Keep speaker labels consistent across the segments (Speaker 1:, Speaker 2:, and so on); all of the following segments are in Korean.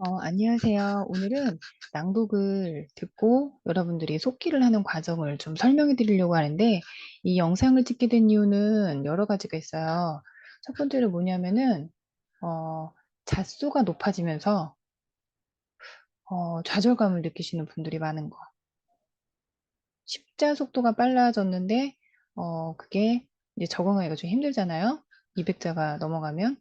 Speaker 1: 안녕하세요. 오늘은 낭독을 듣고 여러분들이 속기를 하는 과정을 좀 설명해 드리려고 하는데, 이 영상을 찍게 된 이유는 여러 가지가 있어요. 첫 번째로 뭐냐면은, 잣수가 높아지면서, 좌절감을 느끼시는 분들이 많은 거. 십자 속도가 빨라졌는데, 그게 이제 적응하기가 좀 힘들잖아요. 200자가 넘어가면.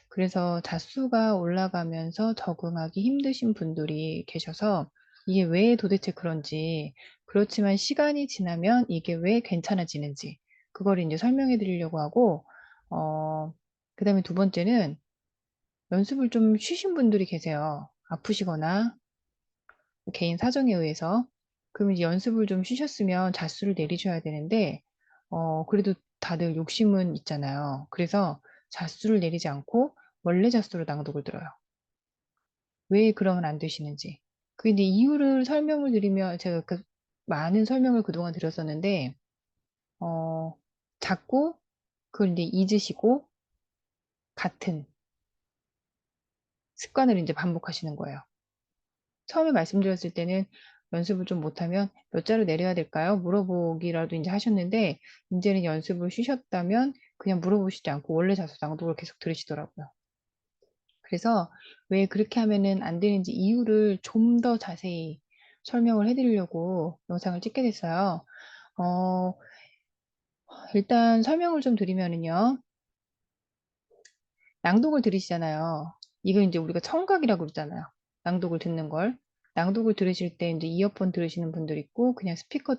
Speaker 1: 그래서 잣수가 올라가면서 적응하기 힘드신 분들이 계셔서 이게 왜 도대체 그런지, 그렇지만 시간이 지나면 이게 왜 괜찮아지는지, 그걸 이제 설명해 드리려고 하고, 그다음에 두 번째는 연습을 좀 쉬신 분들이 계세요. 아프시거나 개인 사정에 의해서. 그럼 이제 연습을 좀 쉬셨으면 잣수를 내리셔야 되는데, 그래도 다들 욕심은 있잖아요. 그래서 잣수를 내리지 않고 원래 잣수로 낭독을 들어요. 왜 그러면 안 되시는지. 근데 이유를 설명을 드리면 제가 그 많은 설명을 그동안 드렸었는데, 어, 자꾸 그걸 이제 잊으시고 같은 습관을 이제 반복하시는 거예요. 처음에 말씀드렸을 때는 연습을 좀 못하면 몇 자로 내려야 될까요? 물어보기라도 이제 하셨는데, 이제는 연습을 쉬셨다면 그냥 물어보시지 않고 원래 자수 낭독을 계속 들으시더라고요. 그래서 왜 그렇게 하면은 안 되는지 이유를 좀 더 자세히 설명을 해드리려고 영상을 찍게 됐어요. 어, 일단 설명을 좀 드리면은요. 낭독을 들으시잖아요. 이걸 이제 우리가 청각이라고 그러잖아요. 낭독을 듣는 걸. 낭독을 들으실 때 이제 이어폰 들으시는 분들 있고 그냥 스피커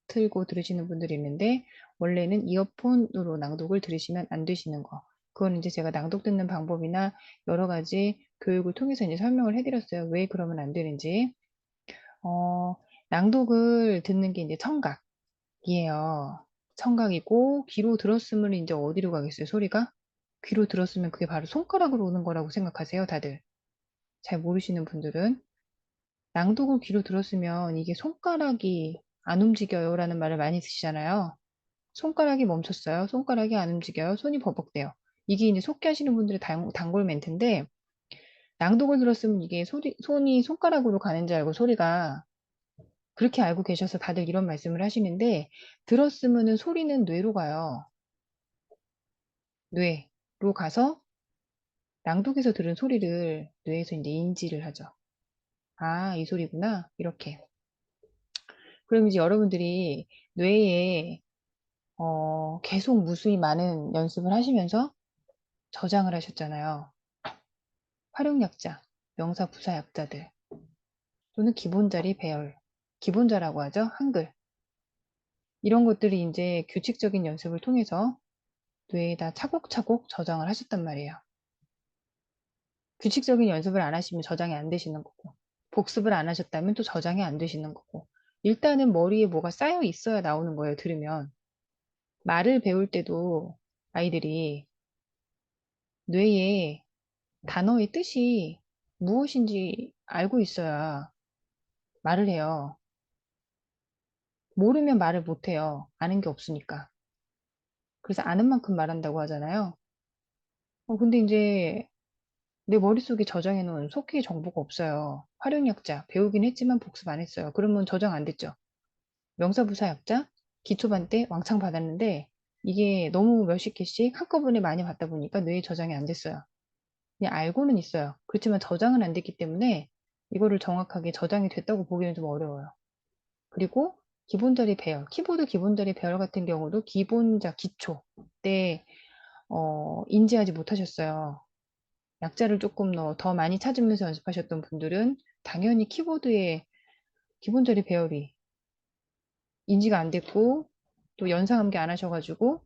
Speaker 1: 틀고 들으시는 분들이 있는데, 원래는 이어폰으로 낭독을 들으시면 안 되시는 거. 그건 이제 제가 낭독 듣는 방법이나 여러 가지 교육을 통해서 이제 설명을 해드렸어요. 왜 그러면 안 되는지. 어, 낭독을 듣는 게 이제 청각이에요. 청각이고, 귀로 들었으면 이제 어디로 가겠어요, 소리가? 귀로 들었으면 그게 바로 손가락으로 오는 거라고 생각하세요, 다들. 잘 모르시는 분들은. 낭독을 귀로 들었으면 이게 손가락이 안 움직여요 라는 말을 많이 쓰시잖아요. 손가락이 멈췄어요. 손가락이 안 움직여요. 손이 버벅대요. 이게 이제 속기 하시는 분들의 단골 멘트인데, 낭독을 들었으면 이게 손이 손가락으로 가는 줄 알고 소리가, 그렇게 알고 계셔서 다들 이런 말씀을 하시는데, 들었으면은 소리는 뇌로 가요. 뇌로 가서 낭독에서 들은 소리를 뇌에서 이제 인지를 하죠. 아, 이 소리구나. 이렇게. 그럼 이제 여러분들이 뇌에 계속 무수히 많은 연습을 하시면서 저장을 하셨잖아요. 활용약자, 명사, 부사 약자들 또는 기본자리, 배열, 기본자라고 하죠. 한글. 이런 것들이 이제 규칙적인 연습을 통해서 뇌에다 차곡차곡 저장을 하셨단 말이에요. 규칙적인 연습을 안 하시면 저장이 안 되시는 거고, 복습을 안 하셨다면 또 저장이 안 되시는 거고, 일단은 머리에 뭐가 쌓여 있어야 나오는 거예요, 들으면. 말을 배울 때도 아이들이 뇌에 단어의 뜻이 무엇인지 알고 있어야 말을 해요. 모르면 말을 못 해요. 아는 게 없으니까. 그래서 아는 만큼 말한다고 하잖아요. 근데 이제 내 머릿속에 저장해 놓은 속기의 정보가 없어요. 활용약자, 배우긴 했지만 복습 안 했어요. 그러면 저장 안 됐죠. 명사부사약자, 기초반 때 왕창 받았는데 이게 너무 몇십 개씩 한꺼번에 많이 받다 보니까 뇌에 저장이 안 됐어요. 그냥 알고는 있어요. 그렇지만 저장은 안 됐기 때문에 이거를 정확하게 저장이 됐다고 보기는 좀 어려워요. 그리고 기본자리 배열, 키보드 기본자리 배열 같은 경우도 기본자 기초 때 인지하지 못하셨어요. 약자를 조금 더 많이 찾으면서 연습하셨던 분들은 당연히 키보드의 기본자리 배열이 인지가 안 됐고, 또 연상함께 안 하셔가지고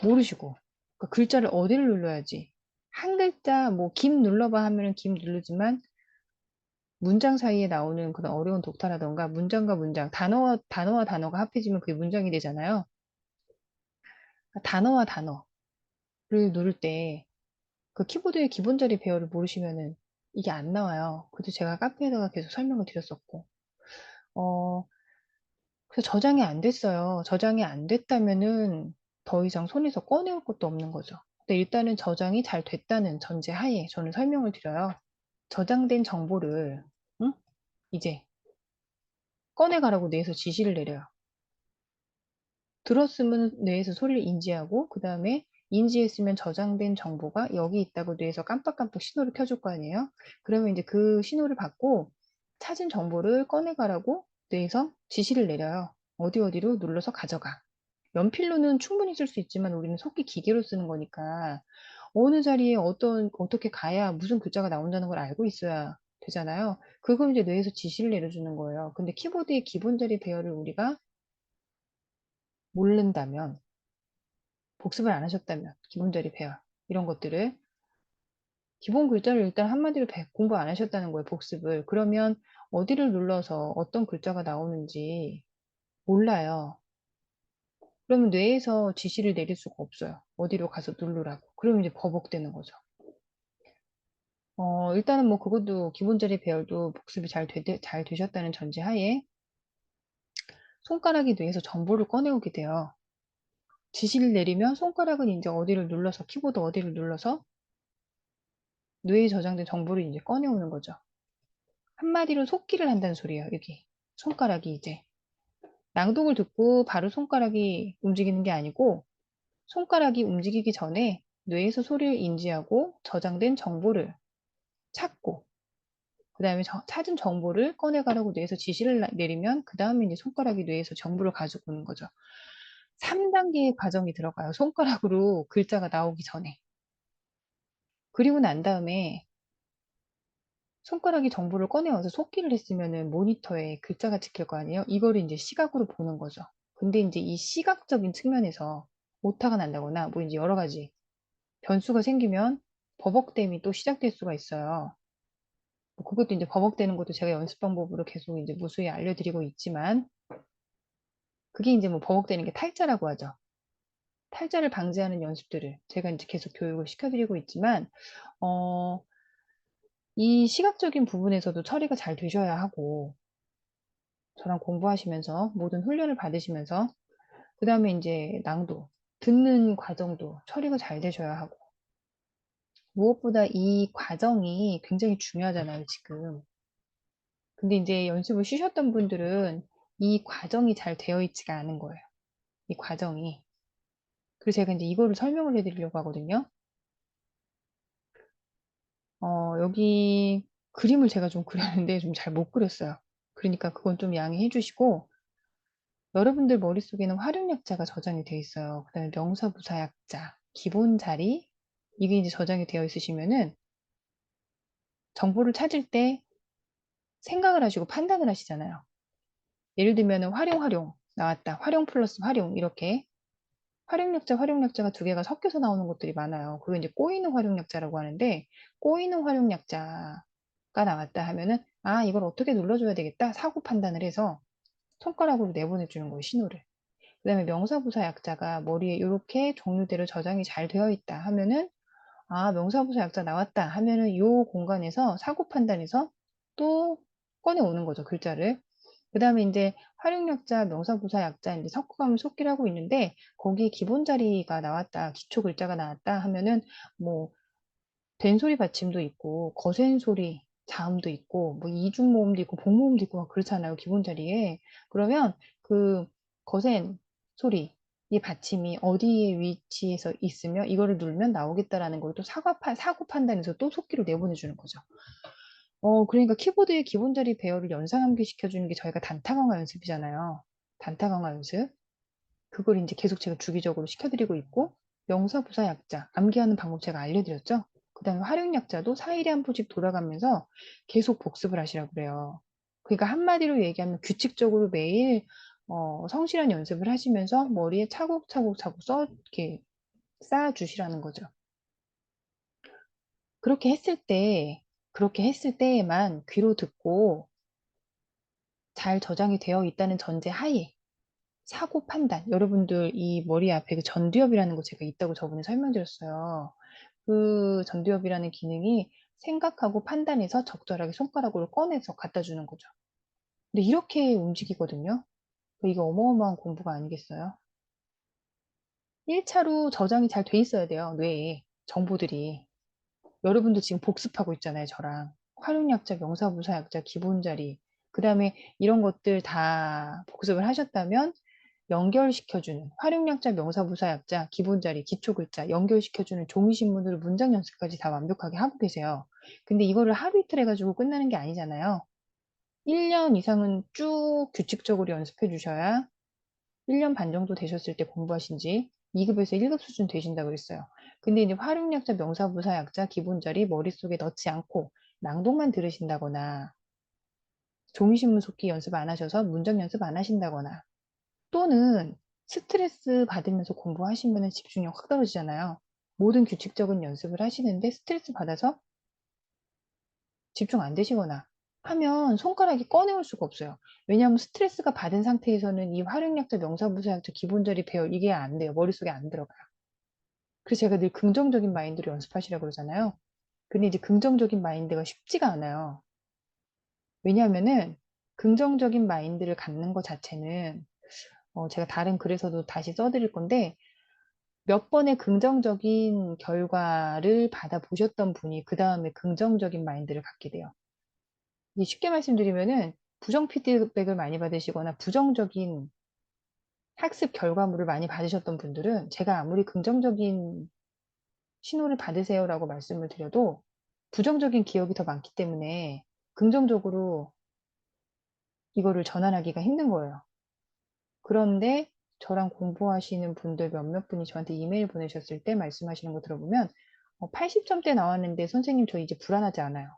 Speaker 1: 모르시고, 그러니까 글자를 어디를 눌러야지, 한 글자 뭐 김 눌러봐 하면은 김 누르지만 문장 사이에 나오는 그런 어려운 독타라던가 문장과 문장, 단어와 단어가 합해지면 그게 문장이 되잖아요. 그러니까 단어와 단어를 누를 때 그 키보드의 기본자리 배열을 모르시면은 이게 안 나와요. 그래도 제가 카페에다가 계속 설명을 드렸었고, 어, 그래서 저장이 안 됐어요. 저장이 안 됐다면은 더 이상 손에서 꺼내올 것도 없는 거죠. 근데 일단은 저장이 잘 됐다는 전제 하에 저는 설명을 드려요. 저장된 정보를, 응? 이제 꺼내가라고 뇌에서 지시를 내려요. 들었으면 뇌에서 소리를 인지하고, 그 다음에 인지했으면 저장된 정보가 여기 있다고 뇌에서 깜빡깜빡 신호를 켜줄 거 아니에요? 그러면 이제 그 신호를 받고 찾은 정보를 꺼내가라고 뇌에서 지시를 내려요. 어디 어디로 눌러서 가져가. 연필로는 충분히 쓸 수 있지만 우리는 속기 기계로 쓰는 거니까 어느 자리에 어떻게 가야 무슨 글자가 나온다는 걸 알고 있어야 되잖아요. 그걸 이제 뇌에서 지시를 내려주는 거예요. 근데 키보드의 기본 자리 배열을 우리가 모른다면, 복습을 안 하셨다면, 기본 자리 배열, 이런 것들을, 기본 글자를 일단 한마디로 공부 안 하셨다는 거예요, 복습을. 그러면 어디를 눌러서 어떤 글자가 나오는지 몰라요. 그러면 뇌에서 지시를 내릴 수가 없어요. 어디로 가서 누르라고. 그러면 이제 버벅대는 거죠. 일단은 뭐 그것도 기본 자리 배열도 복습이 잘 되셨다는 전제하에 손가락이 뇌에서 정보를 꺼내오게 돼요. 지시를 내리면 손가락은 이제 어디를 눌러서, 키보드 어디를 눌러서 뇌에 저장된 정보를 이제 꺼내오는 거죠. 한마디로 속기를 한다는 소리예요, 여기. 손가락이 이제. 낭독을 듣고 바로 손가락이 움직이는 게 아니고, 손가락이 움직이기 전에 뇌에서 소리를 인지하고 저장된 정보를 찾고, 그 다음에 찾은 정보를 꺼내가라고 뇌에서 지시를 내리면, 그 다음에 이제 손가락이 뇌에서 정보를 가지고 오는 거죠. 3단계의 과정이 들어가요. 손가락으로 글자가 나오기 전에. 그리고 난 다음에 손가락이 정보를 꺼내와서 속기를 했으면은 모니터에 글자가 찍힐 거 아니에요? 이거를 이제 시각으로 보는 거죠. 근데 이제 이 시각적인 측면에서 오타가 난다거나 뭐 이제 여러 가지 변수가 생기면 버벅댐이 또 시작될 수가 있어요. 뭐 그것도 이제 버벅대는 것도 제가 연습 방법으로 계속 이제 무수히 알려드리고 있지만, 그게 이제 뭐 버벅대는 게 탈자라고 하죠. 탈자를 방지하는 연습들을 제가 이제 계속 교육을 시켜드리고 있지만, 어, 이 시각적인 부분에서도 처리가 잘 되셔야 하고, 저랑 공부하시면서 모든 훈련을 받으시면서 그 다음에 이제 낭독, 듣는 과정도 처리가 잘 되셔야 하고, 무엇보다 이 과정이 굉장히 중요하잖아요, 지금. 근데 이제 연습을 쉬셨던 분들은 이 과정이 잘 되어 있지가 않은 거예요. 이 과정이. 그래서 제가 이제 이거를 설명을 해드리려고 하거든요. 여기 그림을 제가 좀 그렸는데 좀 잘 못 그렸어요. 그러니까 그건 좀 양해해 주시고, 여러분들 머릿속에는 활용약자가 저장이 되어 있어요. 그다음에 명사부사약자, 기본 자리, 이게 이제 저장이 되어 있으시면은 정보를 찾을 때 생각을 하시고 판단을 하시잖아요. 예를 들면은 활용 나왔다. 활용 플러스 활용 이렇게 활용약자가 두 개가 섞여서 나오는 것들이 많아요. 그게 이제 꼬이는 활용약자라고 하는데, 꼬이는 활용약자가 나왔다 하면은 아, 이걸 어떻게 눌러줘야 되겠다. 사고 판단을 해서 손가락으로 내보내주는 거예요, 신호를. 그다음에 명사부사 약자가 머리에 이렇게 종류대로 저장이 잘 되어 있다 하면은 아, 명사부사 약자 나왔다 하면은 이 공간에서 사고 판단해서 또 꺼내 오는 거죠, 글자를. 그다음에 이제 활용약자, 명사부사 약자 이제 섞어가면 속기를 하고 있는데, 거기에 기본 자리가 나왔다, 기초 글자가 나왔다 하면은 뭐 된소리 받침도 있고 거센 소리 자음도 있고 뭐 이중 모음도 있고 복모음도 있고 막 그렇잖아요, 기본 자리에. 그러면 그 거센 소리 이 받침이 어디에 위치해서 있으며 이거를 누르면 나오겠다라는 걸 또 사고 판단해서 또 속기로 내보내주는 거죠. 그러니까 키보드의 기본 자리 배열을 연상암기 시켜주는 게 저희가 단타 강화 연습이잖아요. 단타 강화 연습. 그걸 이제 계속 제가 주기적으로 시켜드리고 있고, 명사부사 약자, 암기하는 방법 제가 알려드렸죠? 그 다음에 활용 약자도 4일에 한 번씩 돌아가면서 계속 복습을 하시라고 그래요. 그러니까 한마디로 얘기하면 규칙적으로 매일 성실한 연습을 하시면서 머리에 차곡차곡 이렇게 쌓아주시라는 거죠. 그렇게 했을 때, 그렇게 했을 때에만 귀로 듣고 잘 저장이 되어 있다는 전제 하에 사고 판단. 여러분들 이 머리 앞에 그 전두엽이라는 거 제가 있다고 저번에 설명드렸어요. 그 전두엽이라는 기능이 생각하고 판단해서 적절하게 손가락으로 꺼내서 갖다 주는 거죠. 근데 이렇게 움직이거든요. 이게 어마어마한 공부가 아니겠어요? 1차로 저장이 잘 돼 있어야 돼요, 뇌에. 정보들이. 여러분도 지금 복습하고 있잖아요, 저랑. 활용약자, 명사부사약자, 기본자리, 그 다음에 이런 것들 다 복습을 하셨다면 연결시켜주는 활용약자, 명사부사약자, 기본자리, 기초글자 연결시켜주는 종이신문으로 문장 연습까지 다 완벽하게 하고 계세요. 근데 이거를 하루 이틀 해가지고 끝나는 게 아니잖아요. 1년 이상은 쭉 규칙적으로 연습해 주셔야 1년 반 정도 되셨을 때 공부하신 지 2급에서 1급 수준 되신다 그랬어요. 근데 이제 활용약자, 명사부사약자, 기본자리 머릿속에 넣지 않고 낭독만 들으신다거나 종이신문 속기 연습 안 하셔서 문장 연습 안 하신다거나 또는 스트레스 받으면서 공부하시면 집중력 확 떨어지잖아요. 모든 규칙적인 연습을 하시는데 스트레스 받아서 집중 안 되시거나 하면 손가락이 꺼내올 수가 없어요. 왜냐하면 스트레스가 받은 상태에서는 이 활용약자, 명사부사약자, 기본자리 배열 이게 안 돼요. 머릿속에 안 들어가요. 그래서 제가 늘 긍정적인 마인드로 연습하시라고 그러잖아요. 근데 이제 긍정적인 마인드가 쉽지가 않아요. 왜냐하면은 긍정적인 마인드를 갖는 것 자체는 제가 다른 글에서도 다시 써드릴 건데 몇 번의 긍정적인 결과를 받아보셨던 분이 그 다음에 긍정적인 마인드를 갖게 돼요. 쉽게 말씀드리면은 부정 피드백을 많이 받으시거나 부정적인 학습 결과물을 많이 받으셨던 분들은 제가 아무리 긍정적인 신호를 받으세요라고 말씀을 드려도 부정적인 기억이 더 많기 때문에 긍정적으로 이거를 전환하기가 힘든 거예요. 그런데 저랑 공부하시는 분들 몇몇 분이 저한테 이메일 보내셨을 때 말씀하시는 거 들어보면 80점대 나왔는데 선생님 저 이제 불안하지 않아요.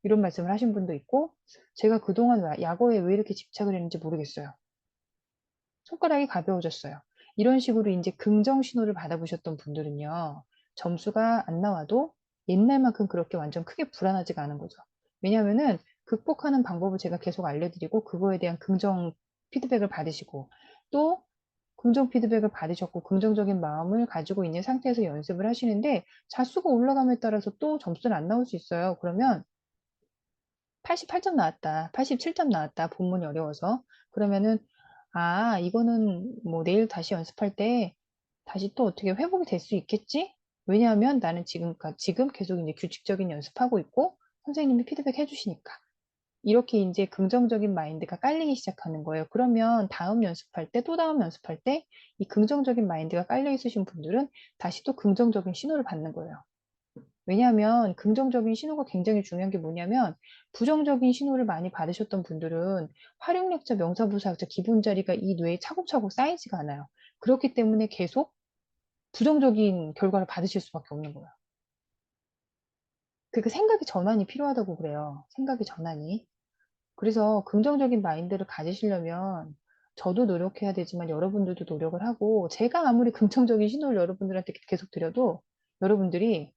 Speaker 1: 이런 말씀을 하신 분도 있고 제가 그동안 야구에 왜 이렇게 집착을 했는지 모르겠어요. 손가락이 가벼워졌어요. 이런 식으로 이제 긍정 신호를 받아보셨던 분들은요. 점수가 안 나와도 옛날만큼 그렇게 완전 크게 불안하지가 않은 거죠. 왜냐하면은 극복하는 방법을 제가 계속 알려드리고 그거에 대한 긍정 피드백을 받으시고 또 긍정 피드백을 받으셨고 긍정적인 마음을 가지고 있는 상태에서 연습을 하시는데 자수가 올라감에 따라서 또 점수는 안 나올 수 있어요. 그러면 88점 나왔다, 87점 나왔다, 본문이 어려워서. 그러면은, 아, 이거는 뭐 내일 다시 연습할 때 다시 또 어떻게 회복이 될 수 있겠지? 왜냐하면 나는 지금 계속 이제 규칙적인 연습하고 있고 선생님이 피드백 해주시니까. 이렇게 이제 긍정적인 마인드가 깔리기 시작하는 거예요. 그러면 다음 연습할 때, 또 다음 연습할 때 이 긍정적인 마인드가 깔려 있으신 분들은 다시 또 긍정적인 신호를 받는 거예요. 왜냐하면 긍정적인 신호가 굉장히 중요한 게 뭐냐면 부정적인 신호를 많이 받으셨던 분들은 활용력자, 명사부사역자, 기본자리가 이 뇌에 차곡차곡 쌓이지가 않아요. 그렇기 때문에 계속 부정적인 결과를 받으실 수밖에 없는 거예요. 그러니까 생각의 전환이 필요하다고 그래요. 생각의 전환이. 그래서 긍정적인 마인드를 가지시려면 저도 노력해야 되지만 여러분들도 노력을 하고 제가 아무리 긍정적인 신호를 여러분들한테 계속 드려도 여러분들이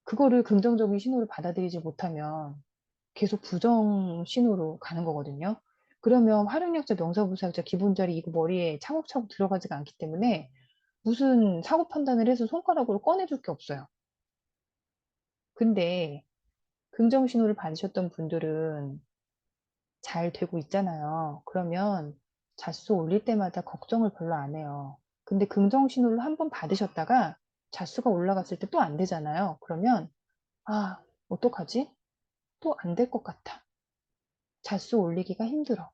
Speaker 1: 그거를 긍정적인 신호를 받아들이지 못하면 계속 부정 신호로 가는 거거든요. 그러면 활용력자, 명사부사역자, 기본자리 이거 머리에 차곡차곡 들어가지가 않기 때문에 무슨 사고 판단을 해서 손가락으로 꺼내줄 게 없어요. 근데 긍정 신호를 받으셨던 분들은 잘 되고 있잖아요. 그러면 자수 올릴 때마다 걱정을 별로 안 해요. 근데 긍정 신호를 한 번 받으셨다가 자수가 올라갔을 때 또 안 되잖아요. 그러면 아, 어떡하지? 또 안 될 것 같아. 자수 올리기가 힘들어.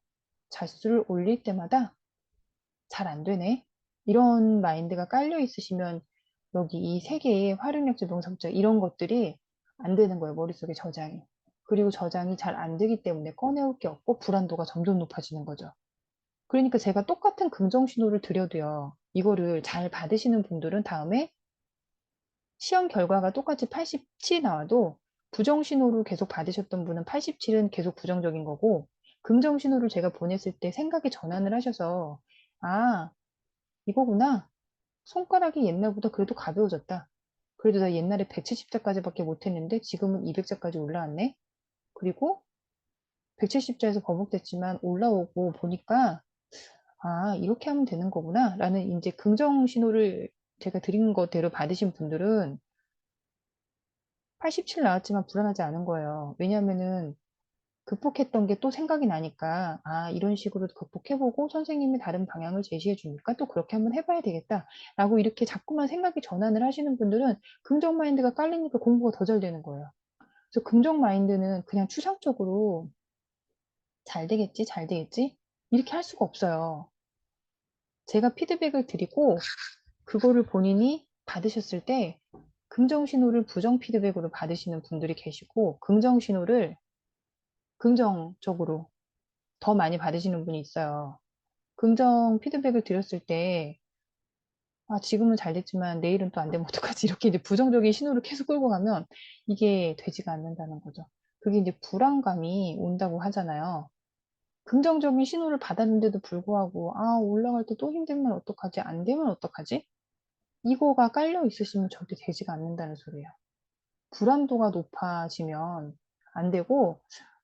Speaker 1: 자수를 올릴 때마다 잘 안 되네. 이런 마인드가 깔려 있으시면 여기 이 세 개의 활용력자, 명사부자 이런 것들이 안 되는 거예요. 머릿속에 저장이. 그리고 저장이 잘 안 되기 때문에 꺼내올 게 없고 불안도가 점점 높아지는 거죠. 그러니까 제가 똑같은 긍정 신호를 드려도요. 이거를 잘 받으시는 분들은 다음에 시험 결과가 똑같이 87이 나와도 부정 신호를 계속 받으셨던 분은 87은 계속 부정적인 거고 긍정 신호를 제가 보냈을 때 생각의 전환을 하셔서 아, 이거구나. 손가락이 옛날보다 그래도 가벼워졌다. 그래도 나 옛날에 170자까지밖에 못했는데 지금은 200자까지 올라왔네. 그리고 170자에서 버벅댔지만 올라오고 보니까 아, 이렇게 하면 되는 거구나. 라는 이제 긍정 신호를 제가 드린 거대로 받으신 분들은 87 나왔지만 불안하지 않은 거예요. 왜냐면은 극복했던 게 또 생각이 나니까, 아, 이런 식으로 극복해보고 선생님이 다른 방향을 제시해 주니까 또 그렇게 한번 해봐야 되겠다. 라고 이렇게 자꾸만 생각이 전환을 하시는 분들은 긍정 마인드가 깔리니까 공부가 더 잘 되는 거예요. 그래서 긍정 마인드는 그냥 추상적으로 잘 되겠지, 잘 되겠지? 이렇게 할 수가 없어요. 제가 피드백을 드리고 그거를 본인이 받으셨을 때 긍정 신호를 부정 피드백으로 받으시는 분들이 계시고 긍정 신호를 긍정적으로 더 많이 받으시는 분이 있어요. 긍정 피드백을 드렸을 때 아, 지금은 잘 됐지만 내일은 또 안 되면 어떡하지? 이렇게 이제 부정적인 신호를 계속 끌고 가면 이게 되지가 않는다는 거죠. 그게 이제 불안감이 온다고 하잖아요. 긍정적인 신호를 받았는데도 불구하고 아, 올라갈 때 또 힘들면 어떡하지? 안 되면 어떡하지? 이거가 깔려 있으시면 절대 되지가 않는다는 소리예요. 불안도가 높아지면 안 되고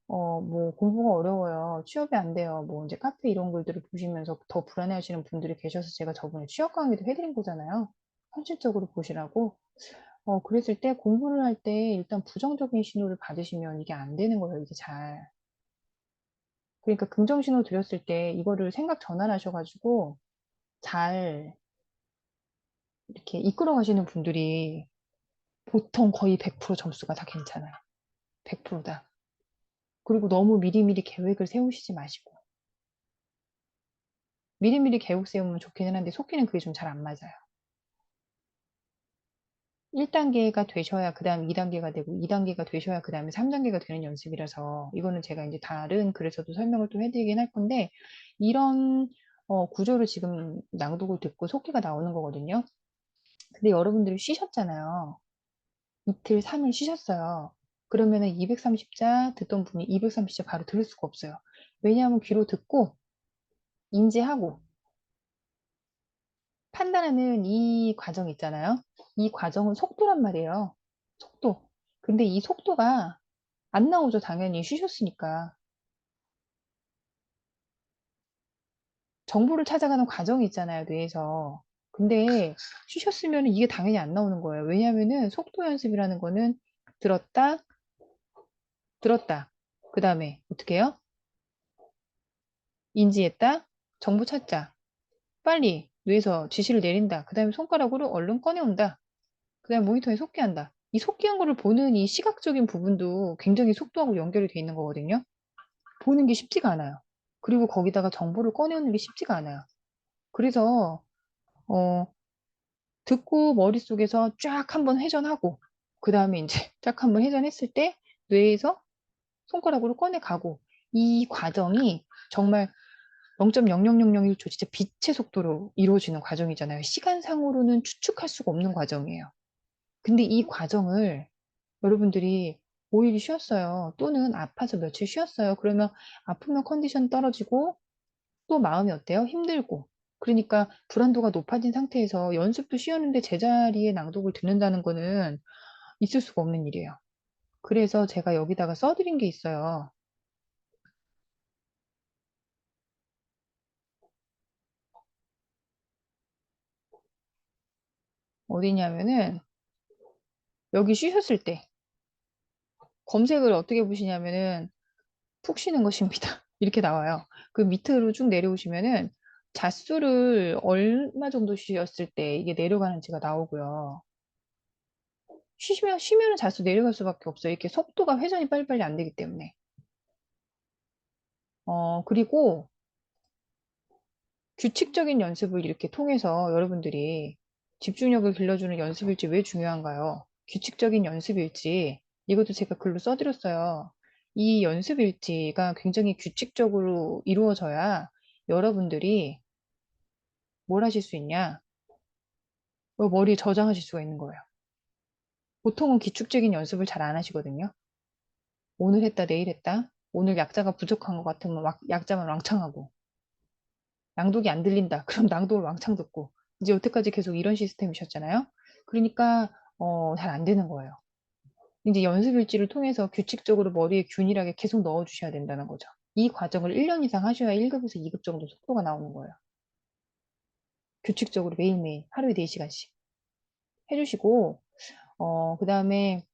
Speaker 1: 뭐 공부가 어려워요. 취업이 안 돼요. 뭐 이제 카페 이런 글들을 보시면서 더 불안해하시는 분들이 계셔서 제가 저번에 취업 강의도 해드린 거잖아요. 현실적으로 보시라고. 그랬을 때 공부를 할 때 일단 부정적인 신호를 받으시면 이게 안 되는 거예요. 이게 잘. 그러니까 긍정 신호 드렸을 때 이거를 생각 전환하셔가지고 잘 이렇게 이끌어 가시는 분들이 보통 거의 100% 점수가 다 괜찮아요. 100%다. 그리고 너무 미리미리 계획을 세우시지 마시고. 미리미리 계획 세우면 좋기는 한데 속기는 그게 좀 잘 안 맞아요. 1단계가 되셔야 그 다음 2단계가 되고 2단계가 되셔야 그 다음에 3단계가 되는 연습이라서 이거는 제가 이제 다른 글에서도 설명을 좀 해드리긴 할 건데 이런 구조를 지금 낭독을 듣고 속기가 나오는 거거든요. 근데 여러분들이 쉬셨잖아요. 이틀, 3일 쉬셨어요. 그러면은 230자 듣던 분이 230자 바로 들을 수가 없어요. 왜냐하면 귀로 듣고 인지하고 판단하는 이 과정 있잖아요. 이 과정은 속도란 말이에요. 속도. 근데 이 속도가 안 나오죠. 당연히 쉬셨으니까. 정보를 찾아가는 과정이 있잖아요. 뇌에서. 근데 쉬셨으면 이게 당연히 안 나오는 거예요. 왜냐하면은 속도 연습이라는 거는 들었다, 들었다. 그 다음에 어떻게 해요? 인지했다, 정보 찾자. 빨리 뇌에서 지시를 내린다. 그 다음에 손가락으로 얼른 꺼내온다. 그 다음에 모니터에 속기한다. 이 속기한 거를 보는 이 시각적인 부분도 굉장히 속도하고 연결이 돼 있는 거거든요. 보는 게 쉽지가 않아요. 그리고 거기다가 정보를 꺼내오는 게 쉽지가 않아요. 그래서 어, 듣고 머릿속에서 쫙 한번 회전하고 그 다음에 이제 쫙 한번 회전했을 때 뇌에서 손가락으로 꺼내가고 이 과정이 정말 0.00001초 진짜 빛의 속도로 이루어지는 과정이잖아요. 시간상으로는 추측할 수가 없는 과정이에요. 근데 이 과정을 여러분들이 5일 쉬었어요. 또는 아파서 며칠 쉬었어요. 그러면 아프면 컨디션 떨어지고 또 마음이 어때요? 힘들고. 그러니까 불안도가 높아진 상태에서 연습도 쉬었는데 제자리에 낭독을 듣는다는 거는 있을 수가 없는 일이에요. 그래서 제가 여기다가 써드린 게 있어요. 어디냐면은 여기 쉬셨을 때 검색을 어떻게 보시냐면은 푹 쉬는 것입니다. 이렇게 나와요. 그 밑으로 쭉 내려오시면은 잣수를 얼마 정도 쉬었을 때 이게 내려가는지가 나오고요. 쉬면은 잣수 내려갈 수밖에 없어요. 이렇게 속도가 회전이 빨리빨리 안 되기 때문에. 그리고 규칙적인 연습을 이렇게 통해서 여러분들이 집중력을 길러주는 연습일지 왜 중요한가요? 규칙적인 연습일지 이것도 제가 글로 써드렸어요. 이 연습일지가 굉장히 규칙적으로 이루어져야 여러분들이 뭘 하실 수 있냐? 머리에 저장하실 수가 있는 거예요. 보통은 규칙적인 연습을 잘 안 하시거든요. 오늘 했다, 내일 했다. 오늘 약자가 부족한 것 같으면 약자만 왕창하고 낭독이 안 들린다. 그럼 낭독을 왕창 듣고 이제 여태까지 계속 이런 시스템이셨잖아요. 그러니까 잘 안 되는 거예요. 이제 연습 일지를 통해서 규칙적으로 머리에 균일하게 계속 넣어 주셔야 된다는 거죠. 이 과정을 1년 이상 하셔야 1급에서 2급 정도 속도가 나오는 거예요. 규칙적으로 매일매일 하루에 4시간씩 해주시고 그다음에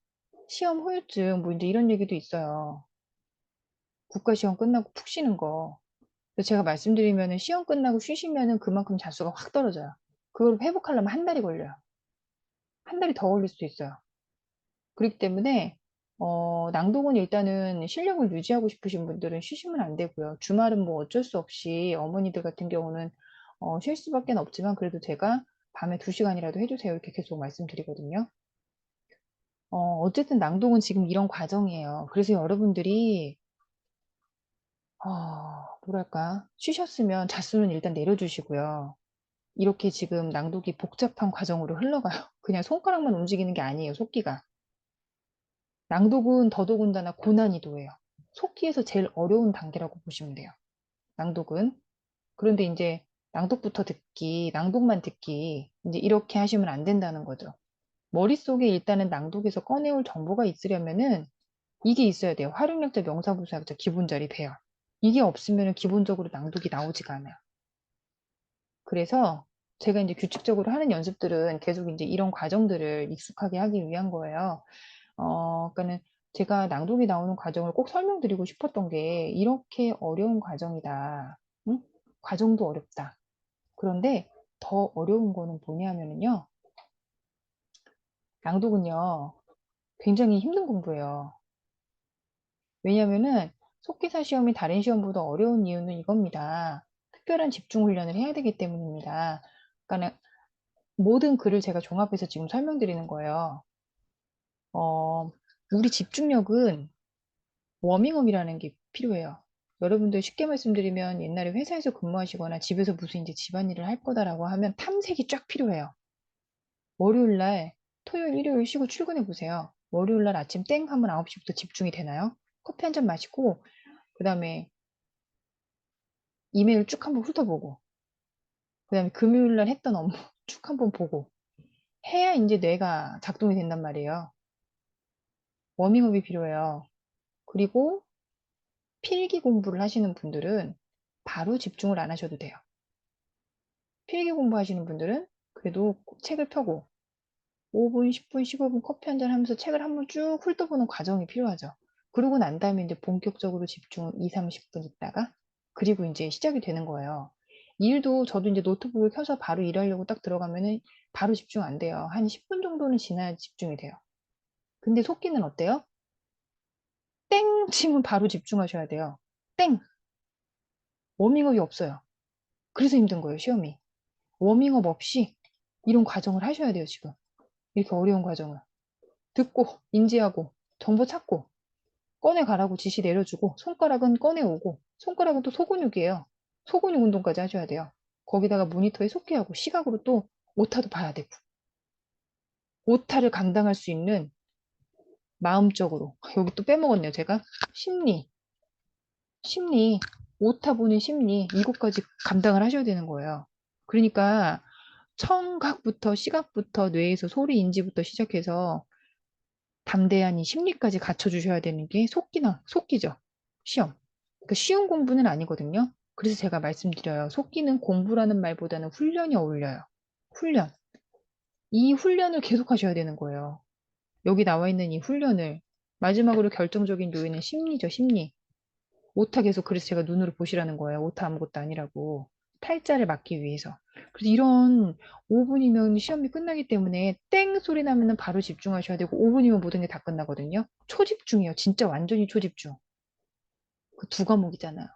Speaker 1: 시험 후유증 뭐 이제 이런 얘기도 있어요. 국가시험 끝나고 푹 쉬는 거. 그래서 제가 말씀드리면은 시험 끝나고 쉬시면은 그만큼 자수가 확 떨어져요. 그걸 회복하려면 한 달이 걸려요. 한 달이 더 걸릴 수도 있어요. 그렇기 때문에 낭독은 일단은 실력을 유지하고 싶으신 분들은 쉬시면 안 되고요. 주말은 뭐 어쩔 수 없이 어머니들 같은 경우는 쉴 수밖에 없지만 그래도 제가 밤에 2시간이라도 해주세요. 이렇게 계속 말씀드리거든요. 어쨌든 낭독은 지금 이런 과정이에요. 그래서 여러분들이 뭐랄까 쉬셨으면 잣수는 일단 내려주시고요. 이렇게 지금 낭독이 복잡한 과정으로 흘러가요. 그냥 손가락만 움직이는 게 아니에요, 속기가. 낭독은 더더군다나 고난이도예요. 속기에서 제일 어려운 단계라고 보시면 돼요. 낭독은. 그런데 이제 낭독부터 듣기, 낭독만 듣기, 이제 이렇게 하시면 안 된다는 거죠. 머릿속에 일단은 낭독에서 꺼내올 정보가 있으려면은 이게 있어야 돼요. 활용력자, 명사부사역자, 기본절이 돼요. 이게 없으면 기본적으로 낭독이 나오지가 않아요. 그래서 제가 이제 규칙적으로 하는 연습들은 계속 이제 이런 과정들을 익숙하게 하기 위한 거예요. 그러니까는 제가 낭독이 나오는 과정을 꼭 설명드리고 싶었던 게 이렇게 어려운 과정이다. 응? 과정도 어렵다. 그런데 더 어려운 거는 뭐냐면요. 낭독은요. 굉장히 힘든 공부예요. 왜냐면은 속기사 시험이 다른 시험보다 어려운 이유는 이겁니다. 특별한 집중 훈련을 해야 되기 때문입니다. 그러니까 모든 글을 제가 종합해서 지금 설명드리는 거예요. 어, 우리 집중력은 워밍업이라는 게 필요해요. 여러분들 쉽게 말씀드리면 옛날에 회사에서 근무하시거나 집에서 무슨 이제 집안일을 할 거다라고 하면 탐색이 쫙 필요해요. 월요일 날, 토요일, 일요일 쉬고 출근해 보세요. 월요일 날 아침 땡 하면 9시부터 집중이 되나요? 커피 한 잔 마시고, 그 다음에 이메일 쭉 한번 훑어보고, 그 다음에 금요일 날 했던 업무 쭉 한번 보고, 해야 이제 뇌가 작동이 된단 말이에요. 워밍업이 필요해요. 그리고 필기 공부를 하시는 분들은 바로 집중을 안 하셔도 돼요. 필기 공부하시는 분들은 그래도 책을 펴고 5분, 10분, 15분 커피 한잔 하면서 책을 한번 쭉 훑어보는 과정이 필요하죠. 그러고 난 다음에 이제 본격적으로 집중 2, 30분 있다가 그리고 이제 시작이 되는 거예요. 일도 저도 이제 노트북을 켜서 바로 일하려고 딱 들어가면은 바로 집중 안 돼요. 한 10분 정도는 지나야 집중이 돼요. 근데 속기는 어때요? 땡 치면 바로 집중하셔야 돼요. 땡! 워밍업이 없어요. 그래서 힘든 거예요, 시험이. 워밍업 없이 이런 과정을 하셔야 돼요, 지금. 이렇게 어려운 과정을. 듣고, 인지하고, 정보 찾고, 꺼내가라고 지시 내려주고, 손가락은 꺼내오고, 손가락은 또 소근육이에요. 소근육 운동까지 하셔야 돼요. 거기다가 모니터에 속기하고, 시각으로 또 오타도 봐야 되고, 오타를 감당할 수 있는 마음적으로, 여기 또 빼먹었네요, 제가. 심리, 심리, 오타 보는 심리, 이것까지 감당을 하셔야 되는 거예요. 그러니까, 청각부터 시각부터 뇌에서 소리 인지부터 시작해서 담대한 이 심리까지 갖춰주셔야 되는 게 속기죠. 시험. 그러니까 쉬운 공부는 아니거든요. 그래서 제가 말씀드려요. 속기는 공부라는 말보다는 훈련이 어울려요. 훈련. 이 훈련을 계속 하셔야 되는 거예요. 여기 나와 있는 이 훈련을 마지막으로 결정적인 요인은 심리죠, 심리. 오타 계속 그래서 제가 눈으로 보시라는 거예요. 오타 아무것도 아니라고. 탈자를 막기 위해서. 그래서 이런 5분이면 시험이 끝나기 때문에 땡 소리 나면은 바로 집중하셔야 되고 5분이면 모든 게 다 끝나거든요. 초집중이에요. 진짜 완전히 초집중. 그 두 과목이잖아요.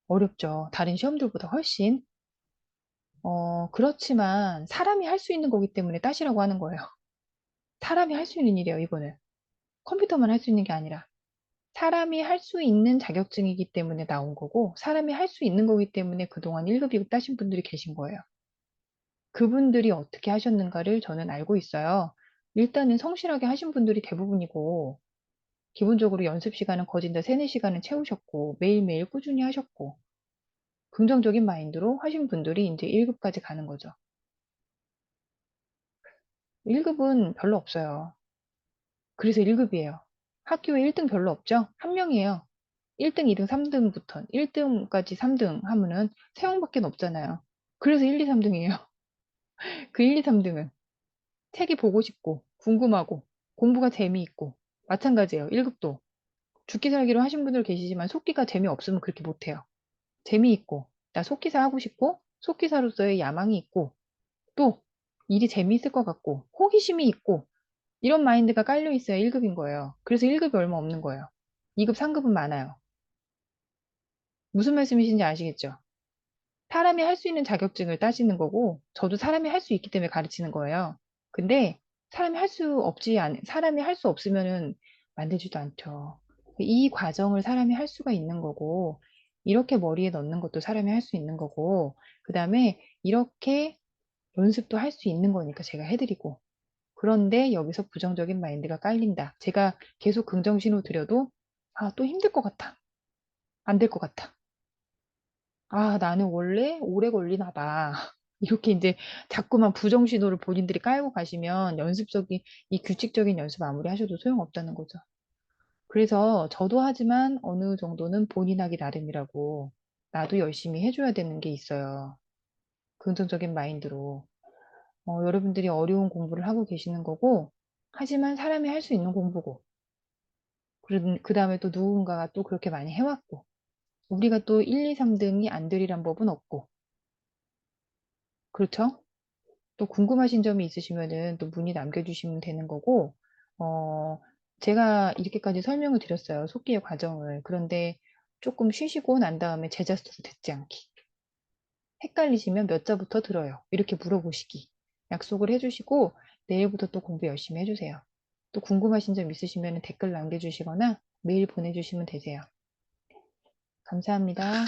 Speaker 1: 어렵죠. 다른 시험들보다 훨씬. 그렇지만 사람이 할 수 있는 거기 때문에 따시라고 하는 거예요. 사람이 할 수 있는 일이에요, 이거는. 컴퓨터만 할 수 있는 게 아니라. 사람이 할 수 있는 자격증이기 때문에 나온 거고, 사람이 할 수 있는 거기 때문에 그동안 1급, 2급 따신 분들이 계신 거예요. 그분들이 어떻게 하셨는가를 저는 알고 있어요. 일단은 성실하게 하신 분들이 대부분이고, 기본적으로 연습 시간은 거진 다 3, 4시간은 채우셨고, 매일매일 꾸준히 하셨고, 긍정적인 마인드로 하신 분들이 이제 1급까지 가는 거죠. 1급은 별로 없어요. 그래서 1급이에요. 학교에 1등 별로 없죠? 한 명이에요. 1등, 2등, 3등부터 1등까지 3등 하면은 3명밖에 없잖아요. 그래서 1, 2, 3등이에요. 그 1, 2, 3등은 책이 보고 싶고 궁금하고 공부가 재미있고 마찬가지예요. 1급도 죽기 살기로 하신 분들 계시지만 속기가 재미없으면 그렇게 못해요. 재미있고 나 속기사 하고 싶고 속기사로서의 야망이 있고 또 일이 재미있을 것 같고 호기심이 있고 이런 마인드가 깔려 있어야 1급인 거예요. 그래서 1급이 얼마 없는 거예요. 2급, 3급은 많아요. 무슨 말씀이신지 아시겠죠? 사람이 할 수 있는 자격증을 따지는 거고, 저도 사람이 할 수 있기 때문에 가르치는 거예요. 근데 사람이 할 수 없으면은 만들지도 않죠. 이 과정을 사람이 할 수가 있는 거고, 이렇게 머리에 넣는 것도 사람이 할 수 있는 거고, 그 다음에 이렇게 연습도 할 수 있는 거니까 제가 해드리고. 그런데 여기서 부정적인 마인드가 깔린다. 제가 계속 긍정신호 드려도, 아, 또 힘들 것 같아. 안 될 것 같아. 아, 나는 원래 오래 걸리나 봐. 이렇게 이제 자꾸만 부정신호를 본인들이 깔고 가시면 이 규칙적인 연습 아무리 하셔도 소용없다는 거죠. 그래서 저도 하지만 어느 정도는 본인 하기 나름이라고 나도 열심히 해줘야 되는 게 있어요. 긍정적인 마인드로. 여러분들이 어려운 공부를 하고 계시는 거고, 하지만 사람이 할 수 있는 공부고, 그 다음에 또 누군가가 또 그렇게 많이 해왔고, 우리가 또 1, 2, 3등이 안 되리란 법은 없고, 그렇죠? 또 궁금하신 점이 있으시면은 또 문의 남겨주시면 되는 거고, 어, 제가 이렇게까지 설명을 드렸어요. 속기의 과정을. 그런데 조금 쉬시고 난 다음에 제자 수로 듣지 않기. 헷갈리시면 몇 자부터 들어요. 이렇게 물어보시기. 약속을 해주시고, 내일부터 또 공부 열심히 해주세요. 또 궁금하신 점 있으시면 댓글 남겨주시거나 메일 보내주시면 되세요. 감사합니다.